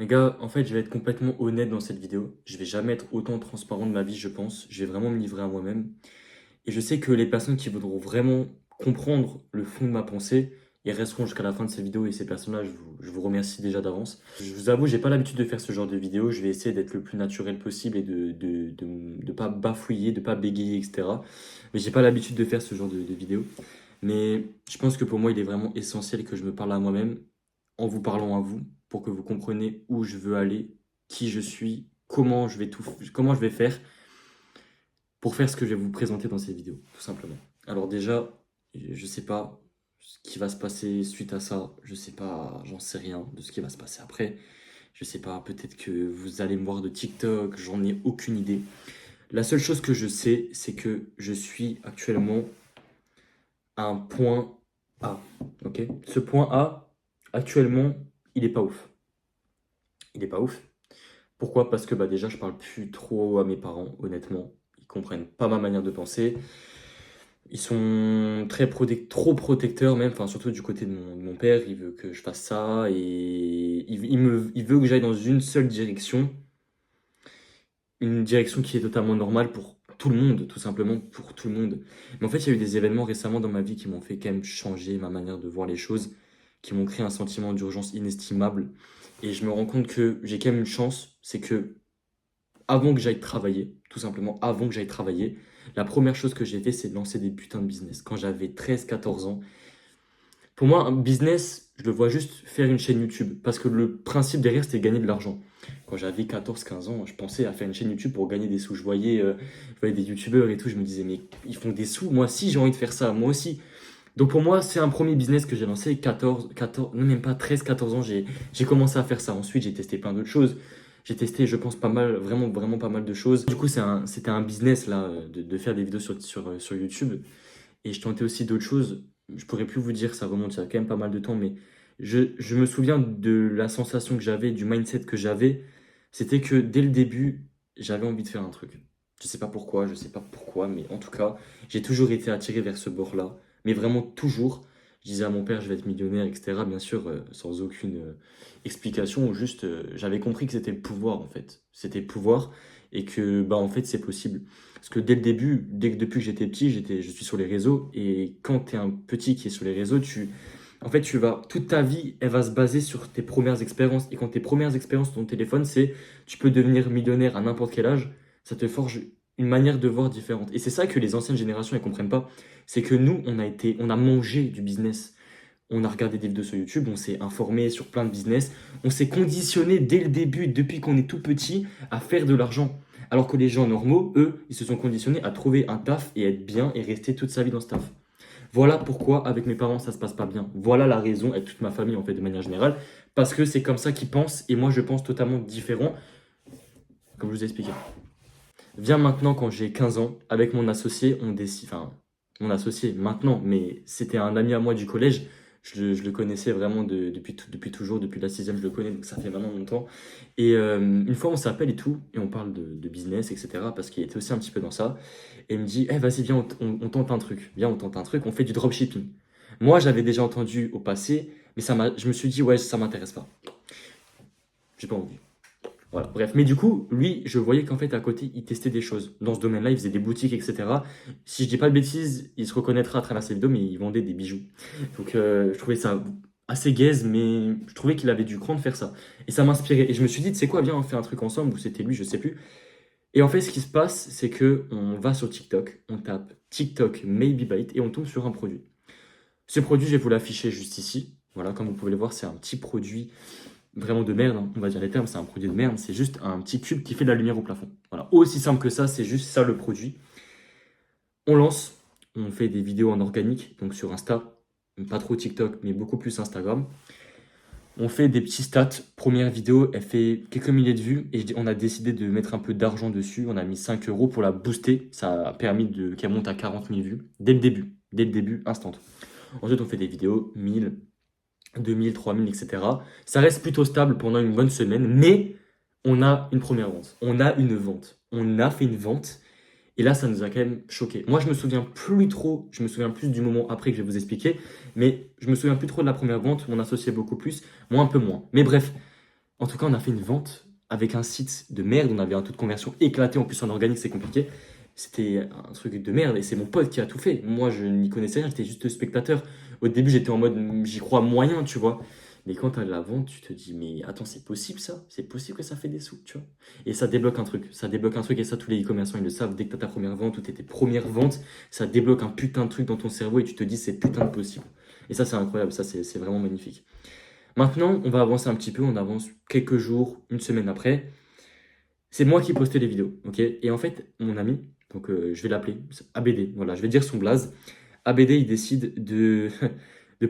Les gars, en fait, je vais être complètement honnête dans cette vidéo. Je vais jamais être autant transparent de ma vie, je pense. Je vais vraiment me livrer à moi-même. Et je sais que les personnes qui voudront vraiment comprendre le fond de ma pensée, ils resteront jusqu'à la fin de cette vidéo. Et ces personnes-là, je vous remercie déjà d'avance. Je vous avoue, j'ai pas l'habitude de faire ce genre de vidéo. Je vais essayer d'être le plus naturel possible et de pas bafouiller, de pas bégayer, etc. Mais j'ai pas l'habitude de faire ce genre de vidéo. Mais je pense que pour moi, il est vraiment essentiel que je me parle à moi-même en vous parlant à vous pour que vous compreniez où je veux aller, qui je suis, comment je vais faire pour faire ce que je vais vous présenter dans cette vidéo, tout simplement. Alors déjà, je sais pas ce qui va se passer suite à ça, je sais pas, j'en sais rien de ce qui va se passer après. Je sais pas, peut-être que vous allez me voir de TikTok, j'en ai aucune idée. La seule chose que je sais, c'est que je suis actuellement à un point A, ok? Ce point A, actuellement, il est pas ouf. Il est pas ouf. Pourquoi? Parce que bah, déjà, je parle plus trop à mes parents, honnêtement. Ils comprennent pas ma manière de penser. Ils sont trop protecteurs même, enfin surtout du côté de mon père. Il veut que je fasse ça et il veut que j'aille dans une seule direction. Une direction qui est totalement normale pour tout le monde, tout simplement pour tout le monde. Mais en fait, il y a eu des événements récemment dans ma vie qui m'ont fait quand même changer ma manière de voir les choses, qui m'ont créé un sentiment d'urgence inestimable. Et je me rends compte que j'ai quand même une chance, c'est que avant que j'aille travailler, tout simplement avant que j'aille travailler, la première chose que j'ai fait, c'est de lancer des putains de business. Quand j'avais 13, 14 ans, pour moi, un business, je le vois juste faire une chaîne YouTube. Parce que le principe derrière, c'était de gagner de l'argent. Quand j'avais 14, 15 ans, je pensais à faire une chaîne YouTube pour gagner des sous. Je voyais des YouTubeurs et tout, je me disais, mais ils font des sous, moi aussi j'ai envie de faire ça, moi aussi. Donc pour moi, c'est un premier business que j'ai lancé, 14, non même pas 13, 14 ans, j'ai commencé à faire ça. Ensuite, j'ai testé plein d'autres choses. J'ai testé, je pense, pas mal, vraiment, vraiment pas mal de choses. Du coup, c'était un business là, de faire des vidéos sur YouTube. Et je tentais aussi d'autres choses. Je pourrais plus vous dire, ça remonte il y a quand même pas mal de temps, mais je me souviens de la sensation que j'avais, du mindset que j'avais. C'était que dès le début, j'avais envie de faire un truc. Je sais pas pourquoi, mais en tout cas, j'ai toujours été attiré vers ce bord-là. Mais vraiment toujours. Je disais à mon père, je vais être millionnaire, etc. Bien sûr, sans aucune explication, juste j'avais compris que c'était le pouvoir en fait. C'était le pouvoir et que bah en fait c'est possible. Parce que dès le début, depuis que j'étais petit, je suis sur les réseaux. Et quand tu es un petit qui est sur les réseaux, en fait, toute ta vie, elle va se baser sur tes premières expériences. Et quand tes premières expériences sur ton téléphone, c'est, tu peux devenir millionnaire à n'importe quel âge, ça te forge une manière de voir différente. Et c'est ça que les anciennes générations, elles comprennent pas. C'est que nous, on a mangé du business. On a regardé des vidéos sur YouTube, on s'est informé sur plein de business, on s'est conditionné dès le début, depuis qu'on est tout petit, à faire de l'argent. Alors que les gens normaux, eux, ils se sont conditionnés à trouver un taf et être bien et rester toute sa vie dans ce taf. Voilà pourquoi avec mes parents ça se passe pas bien. Voilà la raison, avec toute ma famille en fait de manière générale, parce que c'est comme ça qu'ils pensent et moi je pense totalement différent, comme je vous ai expliqué. Viens maintenant quand j'ai 15 ans, avec mon associé, on décide, enfin mon associé maintenant, mais c'était un ami à moi du collège, je le connaissais vraiment depuis toujours, depuis la sixième je le connais, donc ça fait maintenant longtemps. Et une fois on s'appelle et tout, et on parle de business, etc. Parce qu'il était aussi un petit peu dans ça. Et il me dit, eh vas-y viens, on tente un truc, viens on tente un truc, on fait du dropshipping. Moi j'avais déjà entendu au passé, mais je me suis dit, ouais ça m'intéresse pas, j'ai pas envie. Voilà, bref. Mais du coup, lui, je voyais qu'en fait, à côté, il testait des choses. Dans ce domaine-là, il faisait des boutiques, etc. Si je dis pas de bêtises, il se reconnaîtra à travers ses vidéos, mais il vendait des bijoux. Donc, je trouvais ça assez gaze, mais je trouvais qu'il avait du cran de faire ça. Et ça m'inspirait. Et je me suis dit, tu sais quoi, viens, on fait un truc ensemble, ou c'était lui, je sais plus. Et en fait, ce qui se passe, c'est que on va sur TikTok, on tape TikTok Maybe Bite, et on tombe sur un produit. Ce produit, je vais vous l'afficher juste ici. Voilà, comme vous pouvez le voir, c'est un petit produit vraiment de merde, hein, on va dire les termes, c'est un produit de merde, c'est juste un petit cube qui fait de la lumière au plafond. Voilà, aussi simple que ça, c'est juste ça le produit. On lance, on fait des vidéos en organique, donc sur Insta, pas trop TikTok, mais beaucoup plus Instagram. On fait des petits stats. Première vidéo, elle fait quelques milliers de vues et on a décidé de mettre un peu d'argent dessus. On a mis 5 euros pour la booster. Ça a permis qu'elle monte à 40 000 vues dès le début, instant. Ensuite, on fait des vidéos 1000, 2000, 3000, etc. Ça reste plutôt stable pendant une bonne semaine, mais on a une première vente. On a une vente. On a fait une vente. Et là, ça nous a quand même choqué. Moi, je me souviens plus trop, je me souviens plus du moment après que je vais vous expliquer, mais je me souviens plus trop de la première vente. Mon associé beaucoup plus, moi un peu moins. Mais bref, En tout cas, on a fait une vente avec un site de merde. On avait un taux de conversion éclaté. En plus, en organique, c'est compliqué. C'était un truc de merde et c'est mon pote qui a tout fait. Moi, je n'y connaissais rien. J'étais juste spectateur. Au début, j'étais en mode j'y crois moyen, tu vois. Mais quand tu as de la vente, tu te dis, mais attends, c'est possible ça? C'est possible que ça fait des sous, tu vois? Et ça débloque un truc. Ça débloque un truc et ça, tous les e-commerçants, ils le savent. Dès que tu as ta première vente ou tes premières ventes, ça débloque un putain de truc dans ton cerveau et tu te dis, c'est putain de possible. Et ça, c'est incroyable. Ça, c'est vraiment magnifique. Maintenant, on va avancer un petit peu. On avance quelques jours, une semaine après. C'est moi qui postais les vidéos, ok? Et en fait, mon ami, donc je vais l'appeler, ABD, voilà, je vais dire son blaze. ABD, il décide de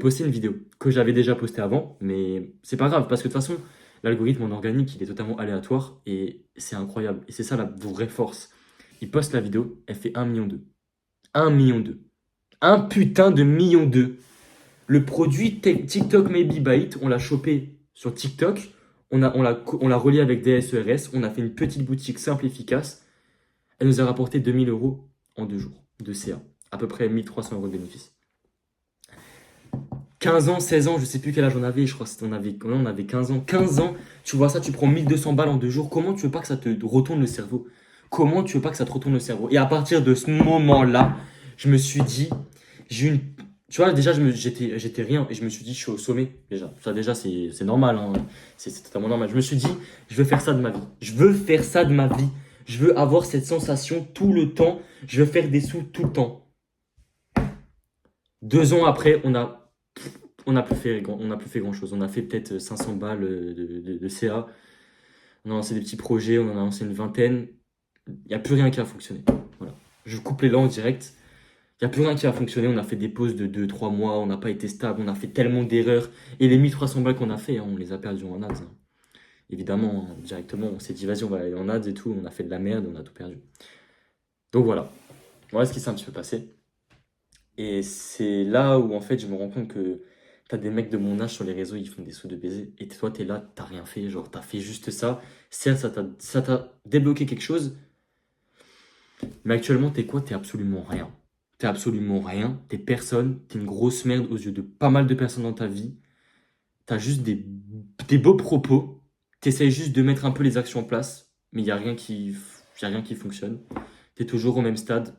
poster une vidéo que j'avais déjà postée avant, mais c'est pas grave, parce que de toute façon, l'algorithme en organique, il est totalement aléatoire et c'est incroyable. Et c'est ça la vraie force. Il poste la vidéo, elle fait 1,2 million. 1,2 million. Un putain de million deux. Le produit TikTok Maybe Byte, on l'a chopé sur TikTok, on l'a relié avec des SERS, on a fait une petite boutique simple et efficace. Elle nous a rapporté 2 000 € en 2 jours de CA, à peu près 1 300 € de bénéfice. 15 ans, 16 ans, je sais plus quel âge on avait, je crois on avait 15 ans. 15 ans, tu vois ça, tu prends 1 200 balles en 2 jours, comment tu veux pas que ça te retourne le cerveau? Comment tu veux pas que ça te retourne le cerveau? Et à partir de ce moment-là, je me suis dit, j'ai une. Tu vois, déjà, j'étais rien et je me suis dit, je suis au sommet déjà. Ça, déjà, c'est normal, hein. C'est totalement normal. Je me suis dit, je veux faire ça de ma vie. Je veux faire ça de ma vie. Je veux avoir cette sensation tout le temps. Je veux faire des sous tout le temps. 2 ans après, on n'a plus fait grand-chose. On a fait peut-être 500 balles de CA. On a lancé des petits projets, on en a lancé une vingtaine. Il n'y a plus rien qui a fonctionné. Voilà. Je coupe les langues direct. Il n'y a plus rien qui a fonctionné. On a fait des pauses de 2 3 mois. On n'a pas été stable. On a fait tellement d'erreurs. Et les 1 300 balles qu'on a fait, hein, on les a perdues en ads, hein. Évidemment, hein, directement, on s'est dit, vas-y, on va aller en ads et tout. On a fait de la merde, on a tout perdu. Donc voilà. Voilà ce qui s'est un petit peu passé. Et c'est là où en fait je me rends compte que t'as des mecs de mon âge sur les réseaux, ils font des sous de baiser. Et toi, t'es là, t'as rien fait. Genre, t'as fait juste ça. Certes, ça t'a débloqué quelque chose. Mais actuellement, t'es quoi? T'es absolument rien. T'es absolument rien. T'es personne. T'es une grosse merde aux yeux de pas mal de personnes dans ta vie. T'as juste des beaux propos. T'essayes juste de mettre un peu les actions en place. Mais y a rien qui fonctionne. T'es toujours au même stade.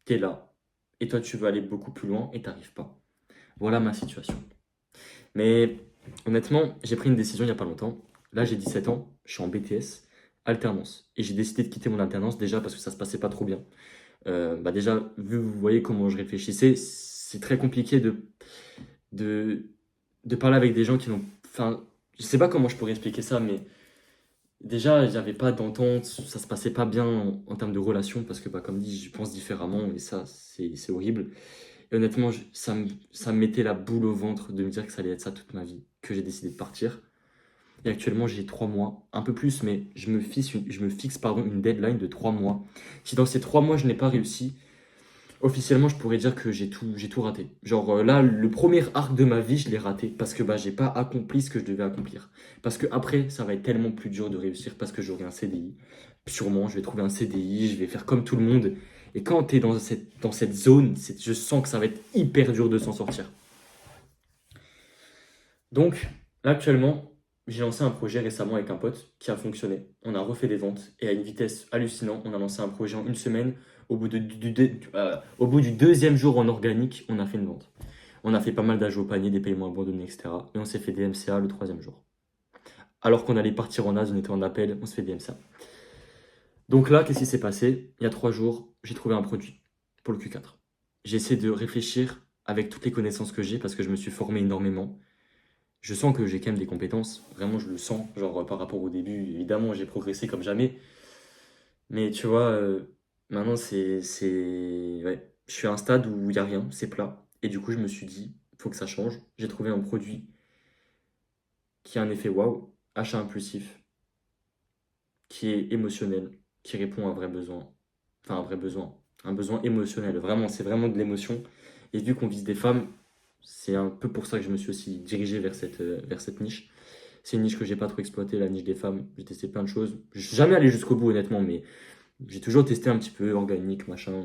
T'es là. Et toi, tu veux aller beaucoup plus loin et t'arrives pas. Voilà ma situation. Mais honnêtement, j'ai pris une décision il n'y a pas longtemps. Là, j'ai 17 ans, je suis en BTS, alternance. Et j'ai décidé de quitter mon alternance déjà parce que ça se passait pas trop bien. Déjà, vous voyez comment je réfléchissais, c'est très compliqué de, de parler avec des gens qui n'ont. Enfin, je sais pas comment je pourrais expliquer ça, mais déjà, il n'y avait pas d'entente, ça se passait pas bien en termes de relation parce que, comme dit, je pense différemment et ça, c'est horrible. Et honnêtement, ça me mettait la boule au ventre de me dire que ça allait être ça toute ma vie, que j'ai décidé de partir. Et actuellement, j'ai 3 mois, un peu plus, mais je me fixe une deadline de 3 mois. Si dans ces 3 mois, je n'ai pas réussi, officiellement, je pourrais dire que j'ai tout raté. Genre là, le premier arc de ma vie, je l'ai raté parce que j'ai pas accompli ce que je devais accomplir. Parce que après, ça va être tellement plus dur de réussir parce que j'aurai un CDI. Sûrement, je vais trouver un CDI, je vais faire comme tout le monde. Et quand tu es dans cette zone, je sens que ça va être hyper dur de s'en sortir. Donc, là, actuellement, j'ai lancé un projet récemment avec un pote qui a fonctionné. On a refait des ventes et à une vitesse hallucinante. On a lancé un projet en une semaine. Au bout du deuxième jour en organique, on a fait une vente. On a fait pas mal d'ajouts au panier, des paiements abandonnés, etc. Et on s'est fait des MCA le troisième jour. Alors qu'on allait partir en AS, on était en appel, on se fait des MCA. Donc là, qu'est-ce qui s'est passé? Il y a 3 jours, j'ai trouvé un produit pour le Q4. J'ai essayé de réfléchir avec toutes les connaissances que j'ai parce que je me suis formé énormément. Je sens que j'ai quand même des compétences, vraiment je le sens, genre par rapport au début, évidemment j'ai progressé comme jamais, mais tu vois, maintenant ouais, je suis à un stade où il n'y a rien, c'est plat, et du coup je me suis dit, il faut que ça change. J'ai trouvé un produit qui a un effet waouh, achat impulsif, qui est émotionnel, qui répond à un vrai besoin, enfin un besoin émotionnel, vraiment, c'est vraiment de l'émotion, et vu qu'on vise des femmes, c'est un peu pour ça que je me suis aussi dirigé vers cette niche. C'est une niche que j'ai pas trop exploitée, la niche des femmes. J'ai testé plein de choses. Je suis jamais allé jusqu'au bout, honnêtement, mais j'ai toujours testé un petit peu organique, machin.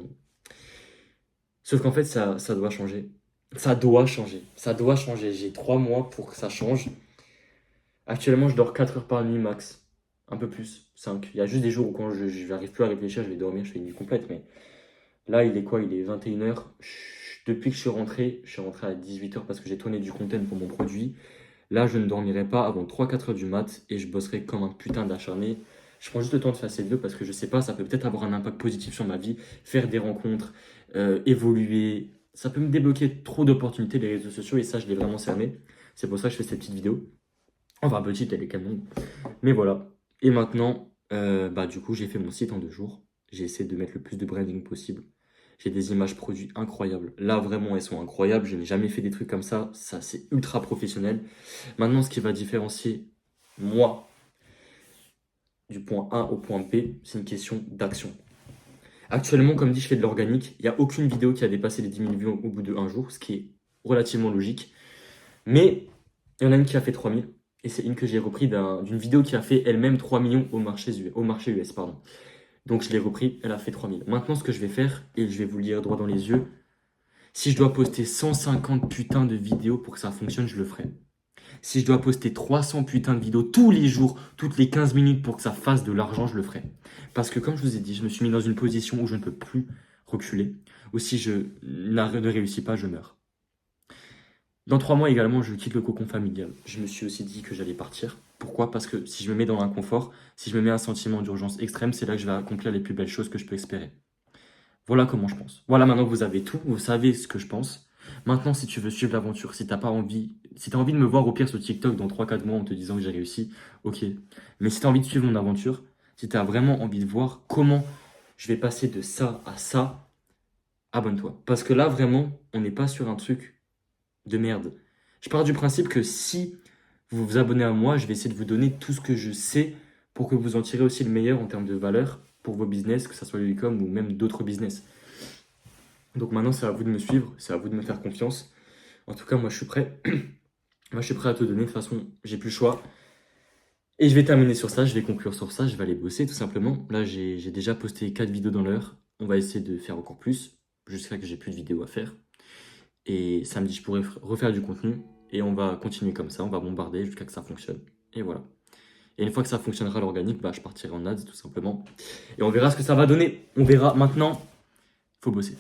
Sauf qu'en fait, ça doit changer. Ça doit changer. Ça doit changer. J'ai 3 mois pour que ça change. Actuellement, je dors 4 heures par nuit max. Un peu plus, 5. Il y a juste des jours où quand je n'arrive plus à réfléchir, je vais dormir, je fais une nuit complète. Mais là, il est quoi? Il est 21 heures. Depuis que je suis rentré à 18 heures parce que j'ai tourné du content pour mon produit. Là, je ne dormirai pas avant 3-4 heures du mat et je bosserai comme un putain d'acharné. Je prends juste le temps de faire ces vidéos parce que je sais pas, ça peut peut-être avoir un impact positif sur ma vie, faire des rencontres, évoluer. Ça peut me débloquer trop d'opportunités les réseaux sociaux et ça, je l'ai vraiment cerné. C'est pour ça que je fais cette petite vidéo. Enfin, petite, elle est quand même. Mais voilà. Et maintenant, du coup, j'ai fait mon site en 2 jours. J'ai essayé de mettre le plus de branding possible. J'ai des images produits incroyables. Là, vraiment, elles sont incroyables. Je n'ai jamais fait des trucs comme ça. Ça, c'est ultra professionnel. Maintenant, ce qui va différencier moi du point A au point B, c'est une question d'action. Actuellement, comme dit, je fais de l'organique. Il n'y a aucune vidéo qui a dépassé les 10 000 vues au bout d'un jour, ce qui est relativement logique. Mais il y en a une qui a fait 3 000. Et c'est une que j'ai repris d'une vidéo qui a fait elle-même 3 millions au marché US. Pardon. Donc je l'ai repris, elle a fait 3 000. Maintenant, ce que je vais faire, et je vais vous le dire droit dans les yeux, si je dois poster 150 putains de vidéos pour que ça fonctionne, je le ferai. Si je dois poster 300 putains de vidéos tous les jours, toutes les 15 minutes pour que ça fasse de l'argent, je le ferai. Parce que comme je vous ai dit, je me suis mis dans une position où je ne peux plus reculer. Ou si je ne réussis pas, je meurs. Dans 3 mois également, je quitte le cocon familial. Je me suis aussi dit que j'allais partir. Pourquoi? Parce que si je me mets dans l'inconfort, si je me mets un sentiment d'urgence extrême, c'est là que je vais accomplir les plus belles choses que je peux espérer. Voilà comment je pense. Voilà, maintenant que vous avez tout, vous savez ce que je pense. Maintenant, si tu veux suivre l'aventure, si t'as pas envie, si t'as envie de me voir au pire sur TikTok dans 3-4 mois en te disant que j'ai réussi, ok. Mais si t'as envie de suivre mon aventure, si t'as vraiment envie de voir comment je vais passer de ça à ça, abonne-toi. Parce que là, vraiment, on n'est pas sur un truc de merde. Je pars du principe que si vous vous abonnez à moi, je vais essayer de vous donner tout ce que je sais pour que vous en tirez aussi le meilleur en termes de valeur pour vos business, que ce soit le e-com ou même d'autres business. Donc maintenant, c'est à vous de me suivre, c'est à vous de me faire confiance. En tout cas, moi, je suis prêt. Moi, je suis prêt à te donner. De toute façon, j'ai plus le choix. Et je vais terminer sur ça, je vais conclure sur ça, je vais aller bosser tout simplement. Là, j'ai déjà posté 4 vidéos dans l'heure. On va essayer de faire encore plus, jusqu'à que j'ai plus de vidéos à faire. Et samedi, je pourrai refaire du contenu. Et on va continuer comme ça, on va bombarder jusqu'à que ça fonctionne. Et voilà. Et une fois que ça fonctionnera l'organique, je partirai en ads tout simplement. Et on verra ce que ça va donner. On verra maintenant. Faut bosser.